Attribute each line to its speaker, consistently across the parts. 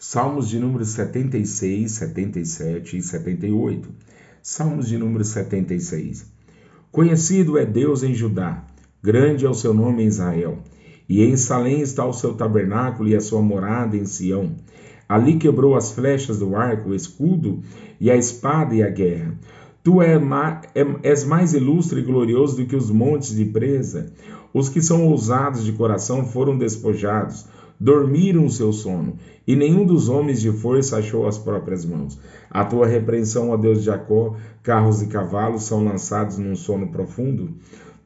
Speaker 1: Salmos de número 76, 77 e 78. Salmos de número 76. Conhecido é Deus em Judá, grande é o seu nome em Israel. E em Salém está o seu tabernáculo e a sua morada em Sião. Ali quebrou as flechas do arco, o escudo e a espada e a guerra. Tu és mais ilustre e glorioso do que os montes de presa. Os que são ousados de coração foram despojados, dormiram o seu sono, e nenhum dos homens de força achou as próprias mãos. A tua repreensão, ó Deus de Jacó, carros e cavalos são lançados num sono profundo.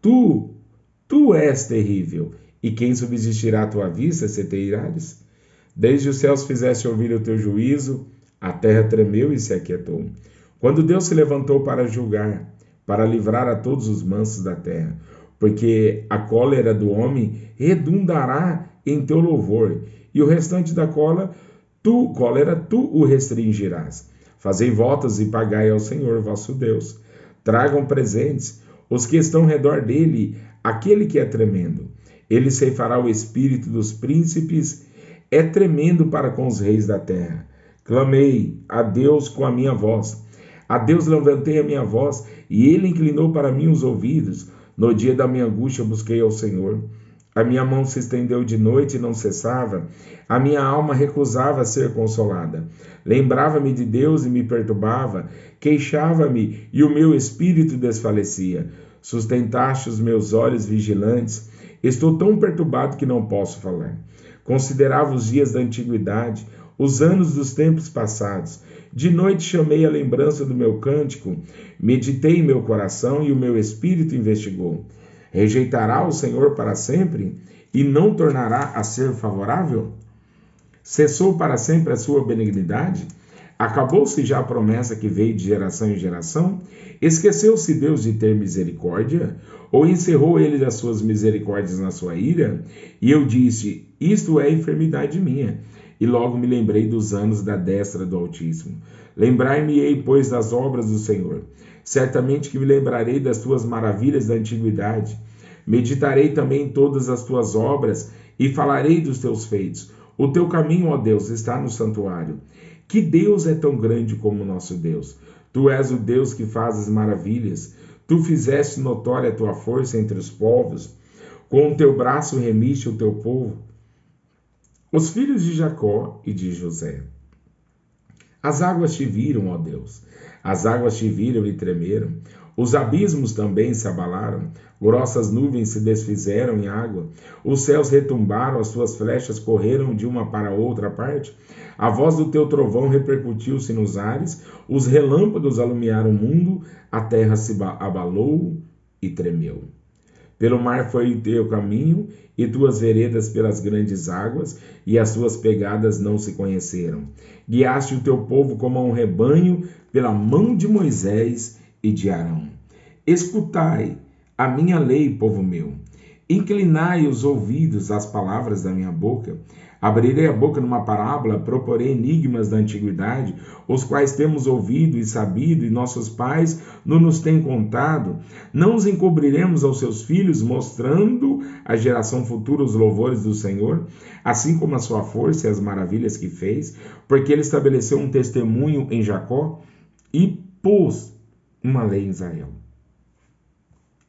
Speaker 1: Tu és terrível, e quem subsistirá à tua vista, se te irares? Desde os céus fizeste ouvir o teu juízo, a terra tremeu e se aquietou. Quando Deus se levantou para julgar, para livrar a todos os mansos da terra, porque a cólera do homem redundará em teu louvor, e o restante da cólera tu o restringirás. Fazei votos e pagai ao Senhor vosso Deus. Tragam presentes os que estão ao redor dele, aquele que é tremendo. Ele ceifará o espírito dos príncipes, é tremendo para com os reis da terra. Clamei a Deus com a minha voz. A Deus levantei a minha voz, e ele inclinou para mim os ouvidos. No dia da minha angústia busquei ao Senhor. A minha mão se estendeu de noite e não cessava. A minha alma recusava ser consolada. Lembrava-me de Deus e me perturbava. Queixava-me e o meu espírito desfalecia. Sustentaste os meus olhos vigilantes. Estou tão perturbado que não posso falar. Considerava os dias da antiguidade, os anos dos tempos passados. De noite chamei a lembrança do meu cântico, meditei em meu coração e o meu espírito investigou. Rejeitará o Senhor para sempre e não tornará a ser favorável? Cessou para sempre a sua benignidade? Acabou-se já a promessa que veio de geração em geração? Esqueceu-se Deus de ter misericórdia? Ou encerrou ele as suas misericórdias na sua ira? E eu disse, isto é enfermidade minha. E logo me lembrei dos anos da destra do Altíssimo. Lembrai-me-ei, pois, das obras do Senhor. Certamente que me lembrarei das tuas maravilhas da antiguidade. Meditarei também em todas as tuas obras e falarei dos teus feitos. O teu caminho, ó Deus, está no santuário. Que Deus é tão grande como o nosso Deus? Tu és o Deus que fazes maravilhas. Tu fizeste notória a tua força entre os povos. Com o teu braço remiste o teu povo, os filhos de Jacó e de José. As águas te viram, ó Deus. As águas te viram e tremeram. Os abismos também se abalaram. Grossas nuvens se desfizeram em água. Os céus retumbaram, as tuas flechas correram de uma para outra parte. A voz do teu trovão repercutiu-se nos ares. Os relâmpagos alumiaram o mundo. A terra se abalou e tremeu. Pelo mar foi o teu caminho, e tuas veredas pelas grandes águas, e as suas pegadas não se conheceram. Guiaste o teu povo como a um rebanho, pela mão de Moisés e de Arão. Escutai a minha lei, povo meu. Inclinai os ouvidos às palavras da minha boca. Abrirei a boca numa parábola, proporei enigmas da antiguidade, os quais temos ouvido e sabido, e nossos pais não nos têm contado. Não os encobriremos aos seus filhos, mostrando à geração futura os louvores do Senhor, assim como a sua força e as maravilhas que fez, porque ele estabeleceu um testemunho em Jacó e pôs uma lei em Israel.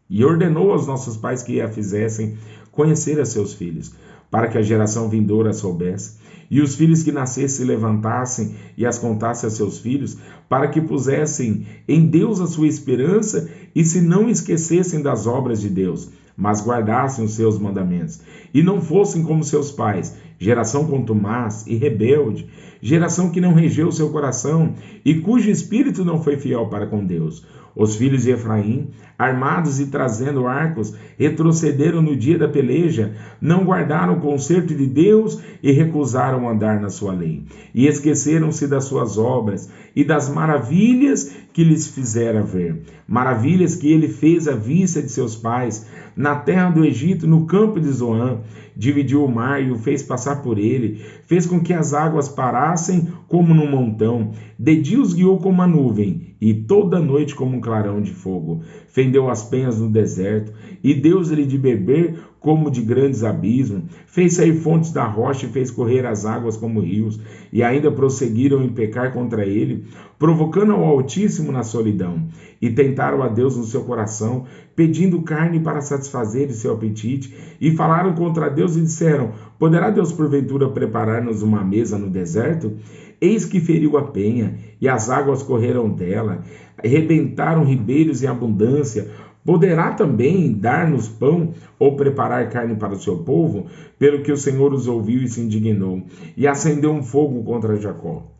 Speaker 1: E ordenou aos nossos pais que a fizessem conhecer a seus filhos, para que a geração vindoura soubesse, e os filhos que nascessem se levantassem e as contassem a seus filhos, para que pusessem em Deus a sua esperança e se não esquecessem das obras de Deus, mas guardassem os seus mandamentos, e não fossem como seus pais, geração contumaz e rebelde, geração que não regeu o seu coração e cujo espírito não foi fiel para com Deus. Os filhos de Efraim, armados e trazendo arcos, retrocederam no dia da peleja, não guardaram o conserto de Deus e recusaram andar na sua lei. E esqueceram-se das suas obras e das maravilhas que lhes fizera ver. Maravilhas que ele fez à vista de seus pais, na terra do Egito, no campo de Zoã. Dividiu o mar e o fez passar por ele, fez com que as águas parassem como num montão, de dia os guiou como uma nuvem, e toda noite como um clarão de fogo. Fendeu as penhas no deserto, e deu-lhe de beber como de grandes abismos, fez sair fontes da rocha e fez correr as águas como rios, e ainda prosseguiram em pecar contra ele, provocando ao Altíssimo na solidão, e tentaram a Deus no seu coração, pedindo carne para satisfazer seu apetite, e falaram contra Deus e disseram: poderá Deus porventura preparar-nos uma mesa no deserto? Eis que feriu a penha, e as águas correram dela, rebentaram ribeiros em abundância. Poderá também dar-nos pão ou preparar carne para o seu povo? Pelo que o Senhor os ouviu e se indignou, e acendeu um fogo contra Jacó.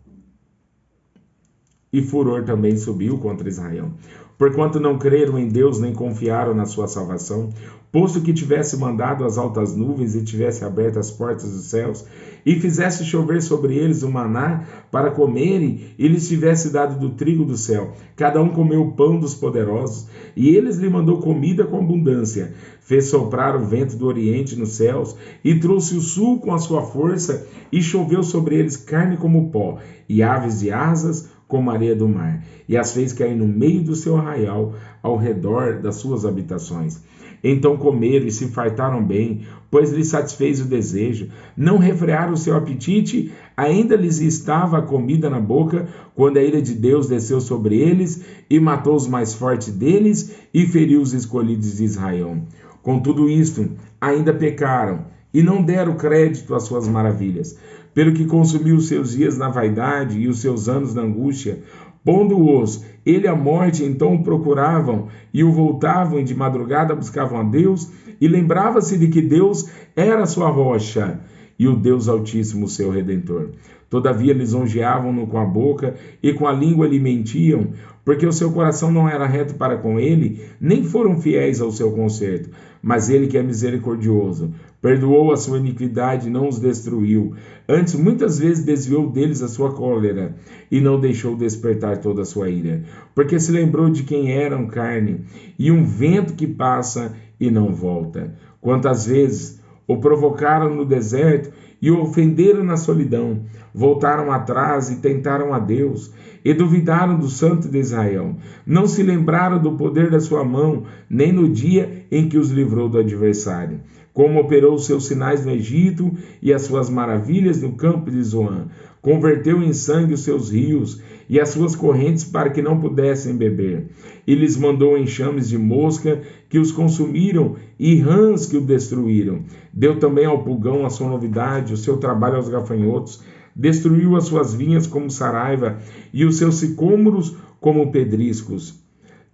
Speaker 1: E furor também subiu contra Israel, porquanto não creram em Deus nem confiaram na sua salvação, posto que tivesse mandado as altas nuvens e tivesse aberto as portas dos céus, e fizesse chover sobre eles o maná para comerem, e lhes tivesse dado do trigo do céu. Cada um comeu o pão dos poderosos, e eles lhe mandou comida com abundância. Fez soprar o vento do oriente nos céus, e trouxe o sul com a sua força, e choveu sobre eles carne como pó, e aves de asas como a areia do mar, e as fez cair no meio do seu arraial, ao redor das suas habitações. Então comeram e se fartaram bem, pois lhes satisfez o desejo. Não refrearam o seu apetite, ainda lhes estava a comida na boca, quando a ira de Deus desceu sobre eles, e matou os mais fortes deles, e feriu os escolhidos de Israel. Com tudo isto, ainda pecaram, e não deram crédito às suas maravilhas, pelo que consumiu os seus dias na vaidade e os seus anos na angústia, pondo-os ele à morte. Então o procuravam e o voltavam, e de madrugada buscavam a Deus, e lembrava-se de que Deus era a sua rocha, e o Deus Altíssimo seu Redentor. Todavia lisonjeavam-no com a boca, e com a língua lhe mentiam, porque o seu coração não era reto para com ele, nem foram fiéis ao seu conserto. Mas ele, que é misericordioso, perdoou a sua iniquidade e não os destruiu. Antes, muitas vezes desviou deles a sua cólera, e não deixou despertar toda a sua ira, porque se lembrou de quem eram carne, e um vento que passa e não volta. Quantas vezes o provocaram no deserto e o ofenderam na solidão, voltaram atrás e tentaram a Deus, e duvidaram do Santo de Israel. Não se lembraram do poder da sua mão, nem no dia em que os livrou do adversário, como operou os seus sinais no Egito e as suas maravilhas no campo de Zoan. Converteu em sangue os seus rios e as suas correntes, para que não pudessem beber. E lhes mandou enxames de mosca que os consumiram, e rãs que o destruíram. Deu também ao pulgão a sua novidade, o seu trabalho aos gafanhotos. Destruiu as suas vinhas como saraiva, e os seus sicômoros como pedriscos.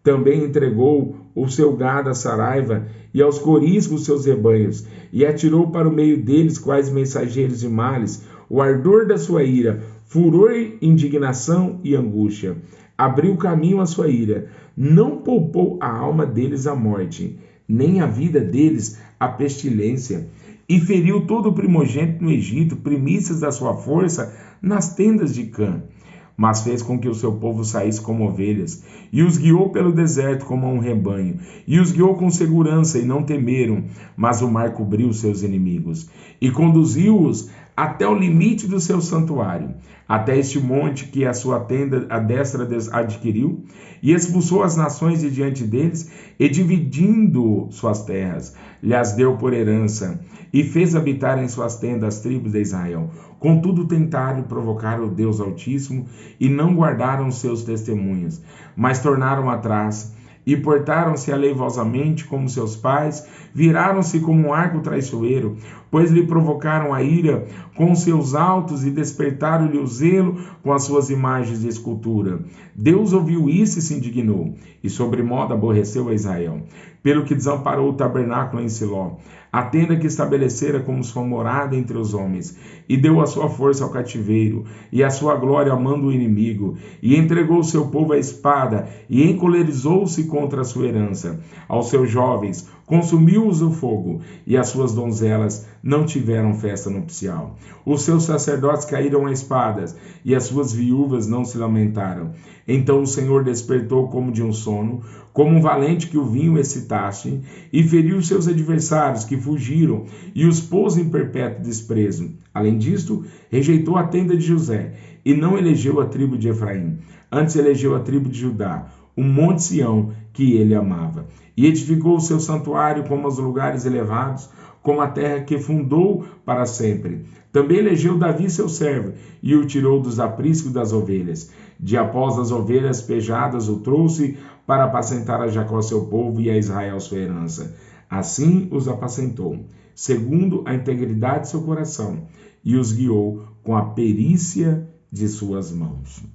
Speaker 1: Também entregou o seu gado à saraiva, e aos coriscos seus rebanhos, e atirou para o meio deles quais mensageiros de males, o ardor da sua ira, furor, indignação e angústia. Abriu caminho à sua ira, não poupou a alma deles à morte, nem a vida deles à pestilência. E feriu todo o primogênito no Egito, primícias da sua força nas tendas de Cã. Mas fez com que o seu povo saísse como ovelhas, e os guiou pelo deserto como um rebanho, e os guiou com segurança, e não temeram, mas o mar cobriu seus inimigos, e conduziu-os até o limite do seu santuário, até este monte que a sua tenda a destra adquiriu, e expulsou as nações de diante deles, e dividindo suas terras, lhes deu por herança, e fez habitar em suas tendas as tribos de Israel. Contudo tentaram provocar o Deus Altíssimo, e não guardaram seus testemunhos, mas tornaram atrás, e portaram-se aleivosamente como seus pais, viraram-se como um arco traiçoeiro, pois lhe provocaram a ira com seus altos e despertaram-lhe o zelo com as suas imagens de escultura. Deus ouviu isso e se indignou, e sobremodo aborreceu a Israel, pelo que desamparou o tabernáculo em Siló, a tenda que estabelecera como sua morada entre os homens, e deu a sua força ao cativeiro, e a sua glória ao mando do inimigo, e entregou o seu povo à espada, e encolerizou-se contra a sua herança. Aos seus jovens consumiu-os o fogo, e as suas donzelas não tiveram festa nupcial. Os seus sacerdotes caíram a espadas, e as suas viúvas não se lamentaram. Então o Senhor despertou como de um sono, como um valente que o vinho excitasse, e feriu seus adversários que fugiram, e os pôs em perpétuo desprezo. Além disto, rejeitou a tenda de José, e não elegeu a tribo de Efraim. Antes elegeu a tribo de Judá, o monte Sião, que ele amava. E edificou o seu santuário como os lugares elevados, como a terra que fundou para sempre. Também elegeu Davi seu servo, e o tirou dos apriscos das ovelhas. De após as ovelhas pejadas o trouxe para apacentar a Jacó seu povo e a Israel sua herança. Assim os apacentou, segundo a integridade de seu coração, e os guiou com a perícia de suas mãos.